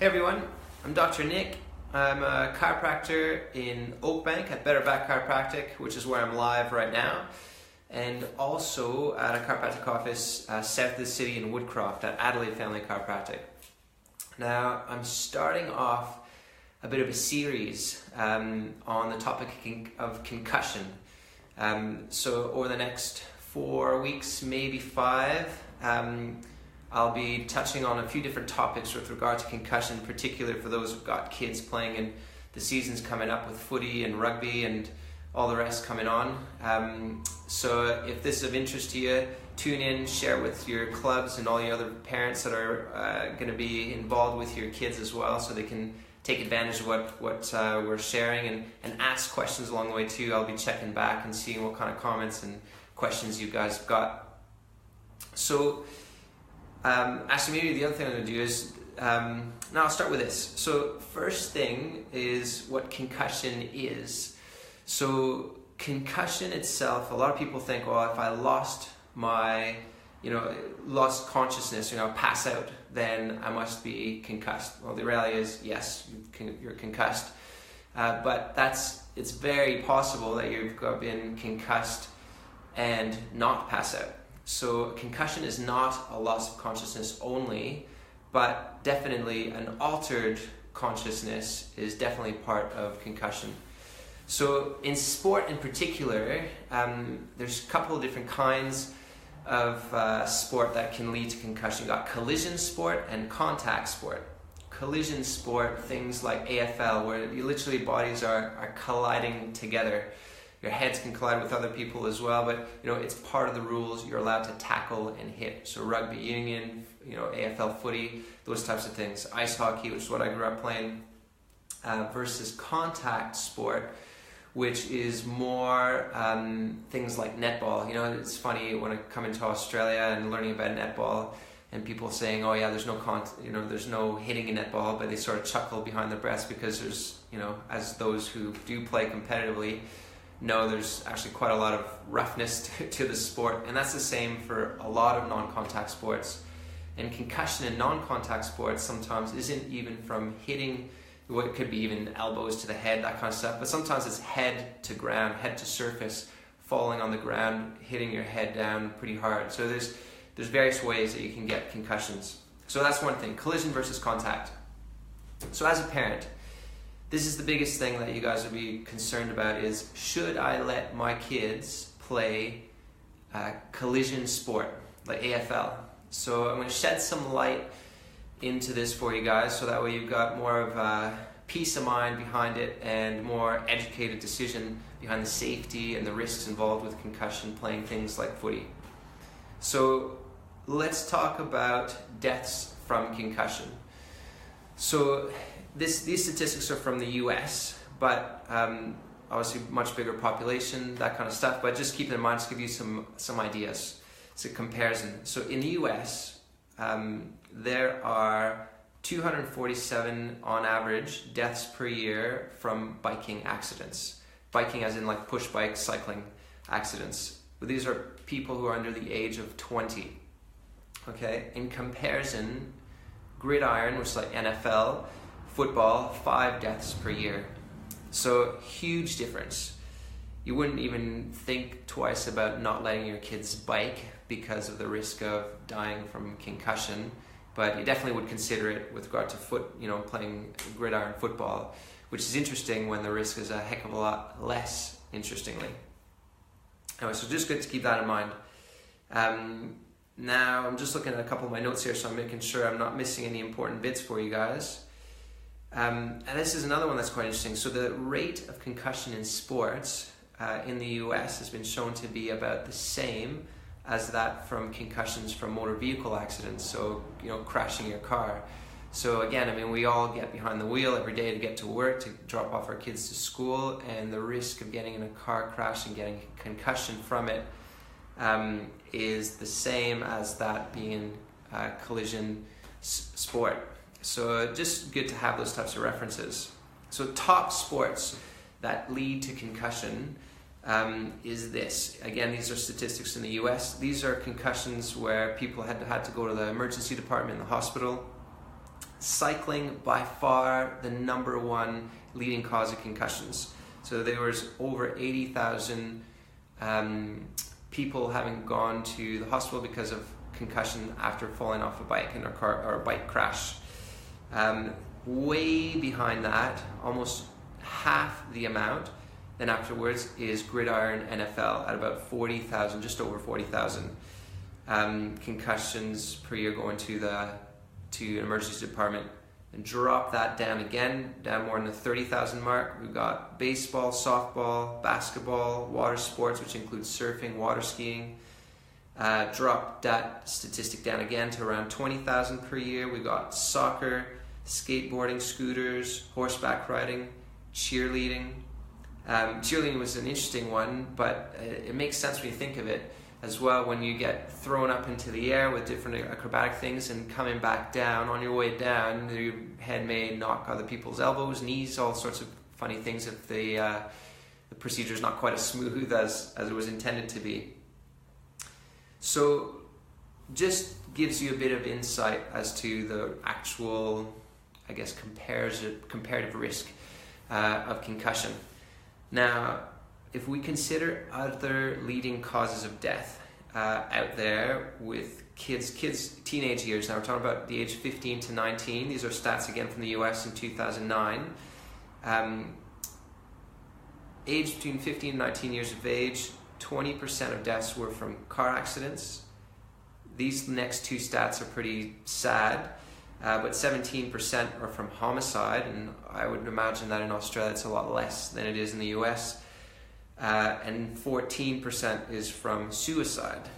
Hey everyone, I'm Dr. Nick. I'm a chiropractor in Oakbank at Better Back Chiropractic, which is where I'm live right now, and also at a chiropractic office south of the city in Woodcroft at Adelaide Family Chiropractic. Now, I'm starting off a bit of a series on the topic of concussion. So over the next 4 weeks, maybe 5, I'll be touching on a few different topics with regard to concussion, particularly for those who've got kids playing and the season's coming up with footy and rugby and all the rest coming on. So if this is of interest to you, tune in, share with your clubs and all the other parents that are going to be involved with your kids as well, so they can take advantage of what we're sharing and ask questions along the way too. I'll be checking back and seeing what kind of comments and questions you guys have got. So actually, maybe the other thing I'm going to do is, now I'll start with this. So first thing is what concussion is. So concussion itself, a lot of people think, well, if I lost lost consciousness, pass out, then I must be concussed. Well, the reality is, yes, you're concussed. But it's very possible that you've been concussed and not pass out. So concussion is not a loss of consciousness only, but definitely an altered consciousness is definitely part of concussion. So in sport in particular, there's a couple of different kinds of sport that can lead to concussion. You've got collision sport and contact sport. Collision sport, things like AFL, where literally bodies are colliding together. Your heads can collide with other people as well, but it's part of the rules. You're allowed to tackle and hit. So rugby union, AFL footy, those types of things. Ice hockey, which is what I grew up playing, versus contact sport, which is more things like netball. It's funny when I come into Australia and learning about netball, and people saying, "Oh yeah, there's no hitting in netball," but they sort of chuckle behind their breaths because there's, as those who do play competitively know, there's actually quite a lot of roughness to the sport, and that's the same for a lot of non-contact sports. And concussion in non-contact sports sometimes isn't even from hitting. It could be even elbows to the head, that kind of stuff, but sometimes it's head to ground, head to surface, falling on the ground, hitting your head down pretty hard. So there's various ways that you can get concussions. So that's one thing, collision versus contact. So as a parent, this is the biggest thing that you guys would be concerned about is, should I let my kids play collision sport, like AFL? So I'm going to shed some light into this for you guys, so that way you've got more of a peace of mind behind it and more educated decision behind the safety and the risks involved with concussion playing things like footy. So let's talk about deaths from concussion. So these statistics are from the US, but obviously much bigger population, that kind of stuff, but just keep in mind, to give you some ideas. It's a comparison. So in the US, there are 247 on average deaths per year from biking accidents. Biking as in like push bike cycling accidents. But these are people who are under the age of 20. Okay, in comparison, gridiron, which is like NFL, football, 5 deaths per year. So huge difference. You wouldn't even think twice about not letting your kids bike because of the risk of dying from concussion, but you definitely would consider it with regard to playing gridiron football, which is interesting when the risk is a heck of a lot less, interestingly. Anyway, so just good to keep that in mind. Now I'm just looking at a couple of my notes here, so I'm making sure I'm not missing any important bits for you guys. And this is another one that's quite interesting. So the rate of concussion in sports in the US has been shown to be about the same as that from concussions from motor vehicle accidents, so crashing your car. So again, we all get behind the wheel every day to get to work, to drop off our kids to school, and the risk of getting in a car crash and getting concussion from it is the same as that being collision sport. So just good to have those types of references. So top sports that lead to concussion is this. Again, these are statistics in the US. These are concussions where people had to go to the emergency department in the hospital. cycling by far the number one leading cause of concussions. So there was over 80,000 people having gone to the hospital because of concussion after falling off a bike in a car or a bike crash. Way behind that, almost half the amount, then afterwards is gridiron NFL at about 40,000, just over 40,000 concussions per year going to an emergency department. And drop that down again, down more than the 30,000 mark. We've got baseball, softball, basketball, water sports, which includes surfing, water skiing. Drop that statistic down again to around 20,000 per year. We've got soccer, skateboarding, scooters, horseback riding, cheerleading. Cheerleading was an interesting one, but it makes sense when you think of it as well. When you get thrown up into the air with different acrobatic things and coming back down, on your way down, your head may knock other people's elbows, knees, all sorts of funny things if the procedure is not quite as smooth as it was intended to be. So just gives you a bit of insight as to the actual, I guess, comparative risk of concussion. Now, if we consider other leading causes of death out there with kids, teenage years, now we're talking about the age 15 to 19. These are stats again from the US in 2009. Age between 15 and 19 years of age, 20% of deaths were from car accidents. These next two stats are pretty sad, but 17% are from homicide, and I would imagine that in Australia it's a lot less than it is in the US. And 14% is from suicide.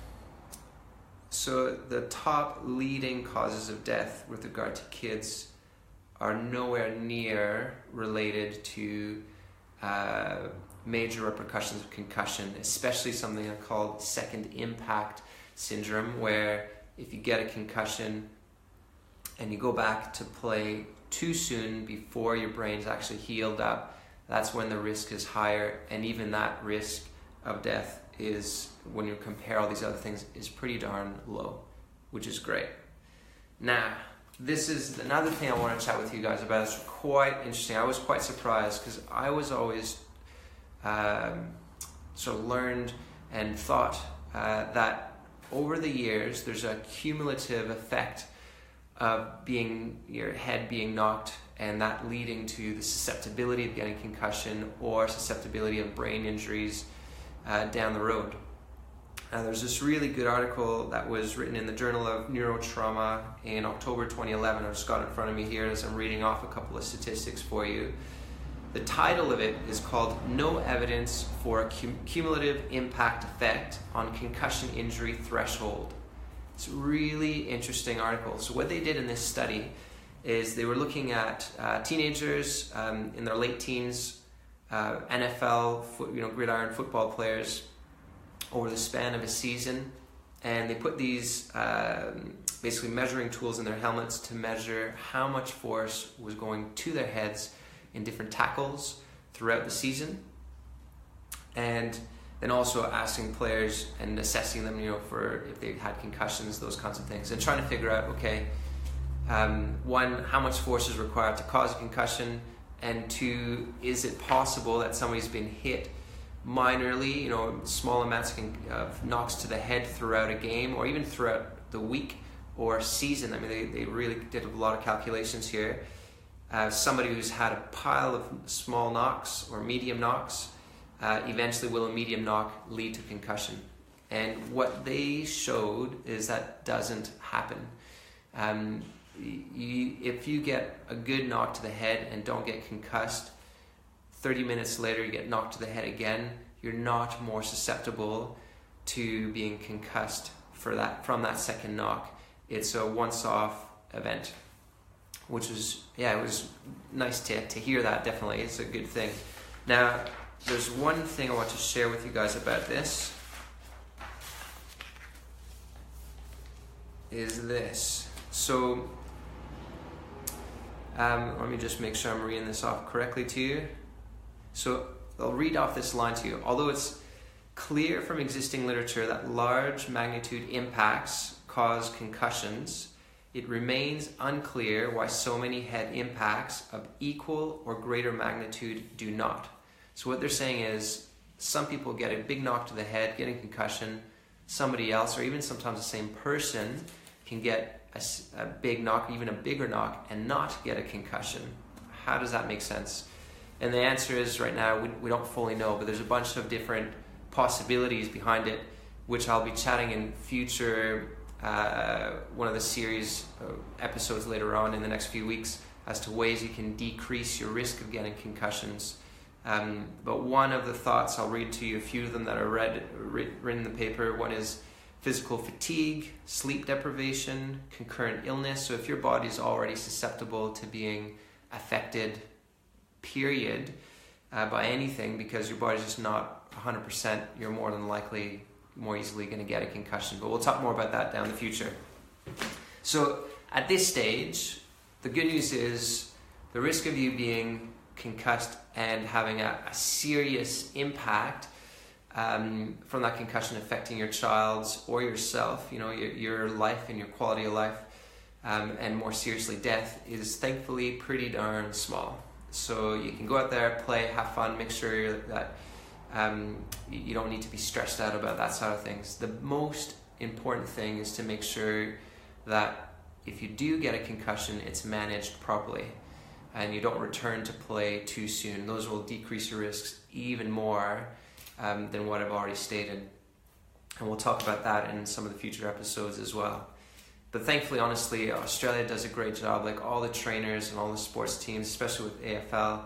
So the top leading causes of death with regard to kids are nowhere near related to major repercussions of concussion, especially something called second impact syndrome, where if you get a concussion and you go back to play too soon before your brain's actually healed up, that's when the risk is higher, and even that risk of death is, when you compare all these other things, is pretty darn low, which is great. Now, this is another thing I want to chat with you guys about. It's quite interesting. I was quite surprised because I was always sort of learned and thought that over the years there's a cumulative effect of your head being knocked, and that leading to the susceptibility of getting concussion or susceptibility of brain injuries down the road. There's this really good article that was written in the Journal of Neurotrauma in October 2011. I've just got it in front of me here as I'm reading off a couple of statistics for you. The title of it is called "No Evidence for a Cumulative Impact Effect on Concussion Injury Threshold." It's a really interesting article. So what they did in this study is they were looking at teenagers in their late teens, NFL, gridiron football players over the span of a season, and they put these basically measuring tools in their helmets to measure how much force was going to their heads in different tackles throughout the season, and then also asking players and assessing them, for if they had concussions, those kinds of things, and trying to figure out, okay, one, how much force is required to cause a concussion, and two, is it possible that somebody's been hit minorly, small amounts of knocks to the head throughout a game, or even throughout the week or season. I mean, they really did a lot of calculations here. Somebody who's had a pile of small knocks or medium knocks, eventually will a medium knock lead to concussion? And what they showed is that doesn't happen. If you get a good knock to the head and don't get concussed, 30 minutes later you get knocked to the head again, you're not more susceptible to being concussed from that second knock. It's a once-off event, which was, it was nice to hear that, definitely. It's a good thing. Now, there's one thing I want to share with you guys about this, is this. So, let me just make sure I'm reading this off correctly to you. So, I'll read off this line to you. Although it's clear from existing literature that large magnitude impacts cause concussions, it remains unclear why so many head impacts of equal or greater magnitude do not. So what they're saying is, some people get a big knock to the head, get a concussion. Somebody else, or even sometimes the same person, can get a big knock, even a bigger knock, and not get a concussion. How does that make sense? And the answer is, right now, we don't fully know, but there's a bunch of different possibilities behind it, which I'll be chatting in future, one of the series episodes later on in the next few weeks, as to ways you can decrease your risk of getting concussions. But one of the thoughts, I'll read to you a few of them that are written in the paper. One is physical fatigue, sleep deprivation, concurrent illness. So if your body is already susceptible to being affected, period, by anything, because your body's just not 100%, you're more than likely more easily going to get a concussion. But we'll talk more about that down in the future. So at this stage, the good news is the risk of you being concussed and having a serious impact from that concussion affecting your child's or yourself, your life and your quality of life, and more seriously death, is thankfully pretty darn small. So you can go out there, play, have fun, make sure that you don't need to be stressed out about that side of things. The most important thing is to make sure that if you do get a concussion, it's managed properly and you don't return to play too soon. Those will decrease your risks even more than what I've already stated. And we'll talk about that in some of the future episodes as well. But thankfully, honestly, Australia does a great job. Like all the trainers and all the sports teams, especially with AFL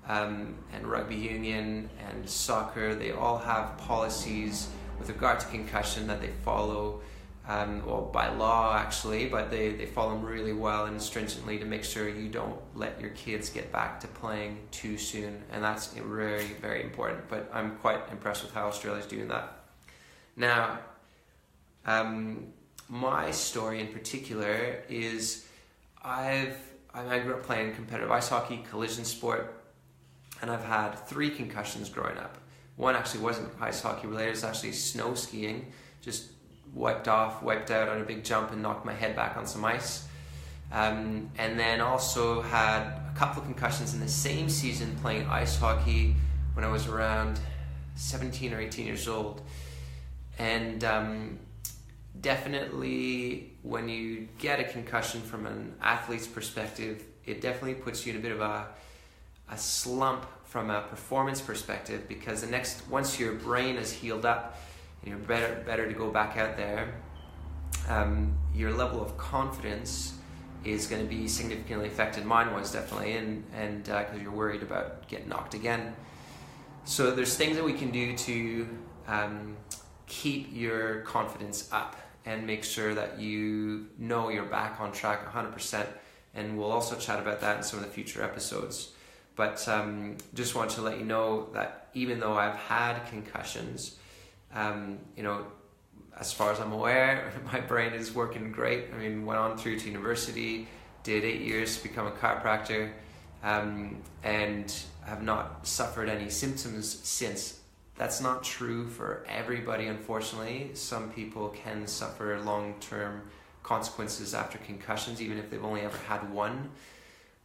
and rugby union and soccer, they all have policies with regard to concussion that they follow, well, by law actually, but they follow them really well and stringently to make sure you don't let your kids get back to playing too soon. And that's very, very important. But I'm quite impressed with how Australia's doing that. Now, my story in particular is I grew up playing competitive ice hockey, collision sport, and I've had 3 concussions growing up. One actually wasn't ice hockey related, it's actually snow skiing. Just wiped out on a big jump and knocked my head back on some ice. And then also had a couple of concussions in the same season playing ice hockey when I was around 17 or 18 years old. And definitely when you get a concussion from an athlete's perspective, it definitely puts you in a bit of a slump from a performance perspective, because once your brain is healed up and you're better to go back out there, your level of confidence is going to be significantly affected. Mine was definitely, and because you're worried about getting knocked again. So there's things that we can do to keep your confidence up and make sure that you're back on track 100%, and we'll also chat about that in some of the future episodes. But just want to let you know that even though I've had concussions, as far as I'm aware, my brain is working great. I mean, went on through to university, did 8 years to become a chiropractor, and have not suffered any symptoms since. That's not true for everybody, unfortunately. Some people can suffer long-term consequences after concussions, even if they've only ever had one.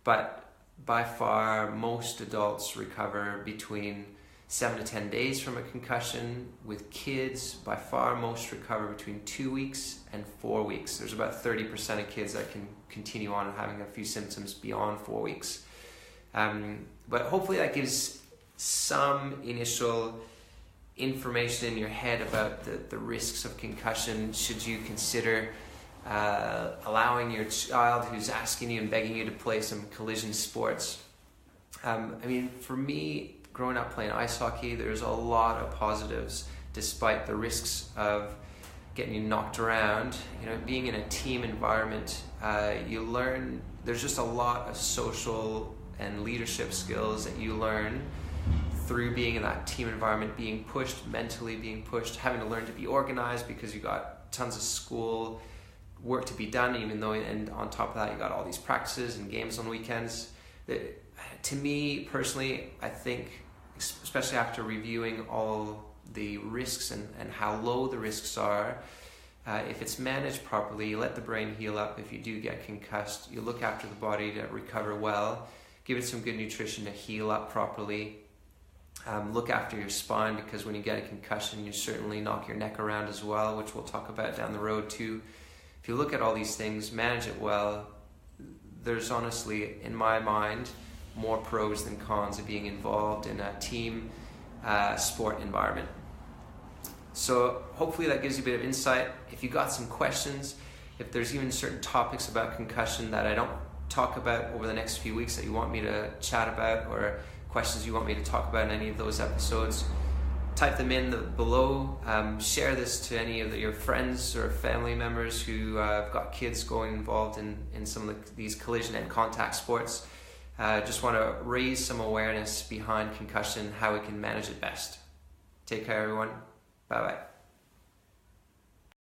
But by far, most adults recover between 7 to 10 days from a concussion. With kids, by far, most recover between 2 weeks and 4 weeks. There's about 30% of kids that can continue on having a few symptoms beyond 4 weeks. But hopefully that gives some initial information in your head about the risks of concussion, should you consider allowing your child who's asking you and begging you to play some collision sports. For me, growing up playing ice hockey, there's a lot of positives despite the risks of getting you knocked around. Being in a team environment, you learn, there's just a lot of social and leadership skills that you learn through being in that team environment, being pushed, mentally being pushed, having to learn to be organized because you got tons of school work to be done, and on top of that you got all these practices and games on weekends. To me personally, I think, especially after reviewing all the risks and how low the risks are, If it's managed properly, you let the brain heal up. If you do get concussed, you look after the body to recover well, give it some good nutrition to heal up properly. Look after your spine, because when you get a concussion, you certainly knock your neck around as well, which we'll talk about down the road too. If you look at all these things, manage it well, there's honestly, in my mind, more pros than cons of being involved in a team sport environment. So hopefully that gives you a bit of insight. If you got some questions, if there's even certain topics about concussion that I don't talk about over the next few weeks that you want me to chat about, or questions you want me to talk about in any of those episodes, type them in below. Share this to any of your friends or family members who have got kids going involved in some of these collision and contact sports. Just want to raise some awareness behind concussion, how we can manage it best. Take care, everyone. Bye-bye.